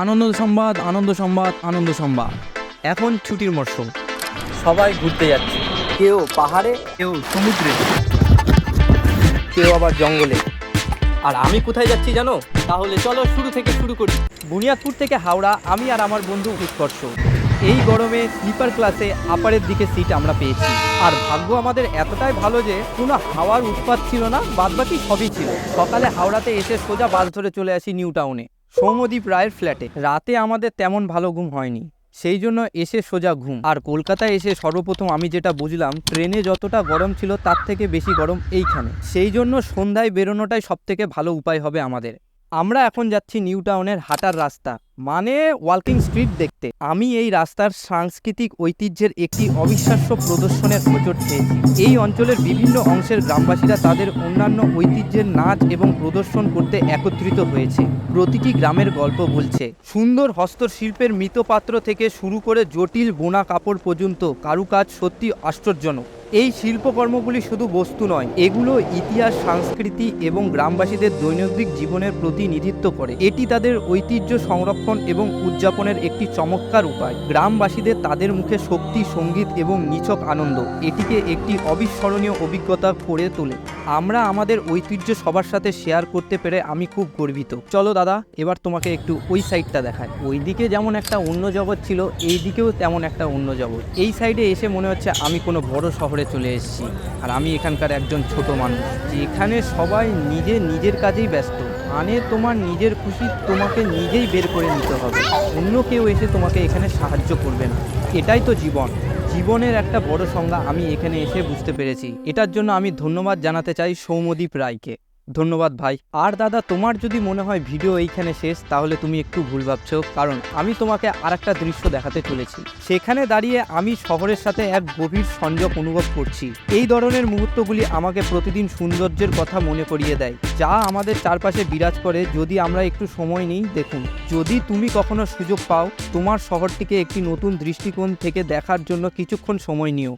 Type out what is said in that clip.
আনন্দ সংবাদ, আনন্দ সংবাদ, আনন্দ সংবাদ। এখন ছুটির মরশুম, সবাই ঘুরতে যাচ্ছে, কেউ পাহাড়ে, কেউ সমুদ্রে, কেউ আবার জঙ্গলে। আর আমি কোথায় যাচ্ছি জানো? তাহলে চলো শুরু থেকে শুরু করি। বুনিয়াদপুর থেকে হাওড়া, আমি আর আমার বন্ধু উৎকর্ষ। এই গরমে স্লিপার ক্লাসে আপারের দিকে সিট আমরা পেয়েছি। আর ভাগ্য আমাদের এতটাই ভালো যে কোনো হাওয়ার উৎপাত ছিল না, বাদবাকি সবই ছিল। সকালে হাওড়াতে এসে সোজা বাস ধরে চলে আসি নিউ টাউনে, সৌম্যদীপ রায়ের ফ্ল্যাটে। রাতে আমাদের তেমন ভালো ঘুম হয়নি, সেই জন্য এসে সোজা ঘুম। আর কলকাতায় এসে সর্বপ্রথম আমি যেটা বুঝলাম, ট্রেনে যতটা গরম ছিল তার থেকে বেশি গরম এইখানে। সেই জন্য সন্ধ্যায় বেরোনোটাই সব থেকে ভালো উপায় হবে আমাদের। আমরা এখন যাচ্ছি নিউ টাউনের হাঁটার রাস্তা, মানে ওয়াকিং স্ট্রিট দেখতে। আমি এই রাস্তার সাংস্কৃতিক ঐতিহ্যের একটি অবিশ্বাস্য প্রদর্শনের হোঁচট খেয়েছি। এই অঞ্চলের বিভিন্ন অংশের গ্রামবাসীরা তাদের অন্যান্য ঐতিহ্যের নাচ এবং প্রদর্শন করতে একত্রিত হয়েছে। প্রতিটি গ্রামের গল্প বলছে। সুন্দর হস্তশিল্পের মৃৎপাত্র থেকে শুরু করে জটিল বোনা কাপড় পর্যন্ত কারুকাজ সত্যি আশ্চর্যজনক। এই শিল্পকর্মগুলি শুধু বস্তু নয়, এগুলো ইতিহাস, সংস্কৃতি এবং গ্রামবাসীদের দৈনন্দিন জীবনের প্রতিনিধিত্ব করে। এটি তাদের ঐতিহ্য সংরক্ষণ এবং উদযাপনের একটি চমৎকার উপায়। গ্রামবাসীদের তাদের মুখে শক্তি, সঙ্গীত এবং নিছক আনন্দ এটিকে একটি অবিস্মরণীয় অভিজ্ঞতা করে তোলে। আমরা আমাদের ঐতিহ্য সবার সাথে শেয়ার করতে পেরে আমি খুব গর্বিত। চলো দাদা, এবার তোমাকে একটু ওই সাইডটা দেখায়। ওইদিকে যেমন একটা অন্য জগৎ ছিল, এই দিকেও তেমন একটা অন্য জগৎ। এই সাইডে এসে মনে হচ্ছে আমি কোনো বড় শহরে চলে এসেছি, আর আমি এখানকার একজন ছোট মানুষ, যেখানে সবাই নিজের কাজেই ব্যস্ত। মানে তোমার নিজের খুশি তোমাকে নিজেই বের করে নিতে হবে, অন্য কেউ এসে তোমাকে এখানে সাহায্য করবে না। এটাই তো জীবনের একটা বড় সংজ্ঞা আমি এখানে এসে বুঝতে পেরেছি। এটার জন্য আমি ধন্যবাদ জানাতে চাই সৌম্যদীপ রায়কে। ধন্যবাদ ভাই। আর দাদা, তোমার যদি মনে হয় ভিডিও এইখানে শেষ, তাহলে তুমি একটু ভুল ভাবছো, কারণ আমি তোমাকে আরেকটা দৃশ্য দেখাতে চলেছি। সেখানে দাঁড়িয়ে আমি শহরের সাথে এক গভীর সংযোগ অনুভব করছি। এই ধরনের মুহূর্তগুলি আমাকে প্রতিদিন সৌন্দর্যের কথা মনে করিয়ে দেয়, যা আমাদের চারপাশে বিরাজ করে যদি আমরা একটু সময় নিই। দেখুন, যদি তুমি কখনো সুযোগ পাও, তোমার শহরটিকে একটি নতুন দৃষ্টিকোণ থেকে দেখার জন্য কিছুক্ষণ সময় নিও।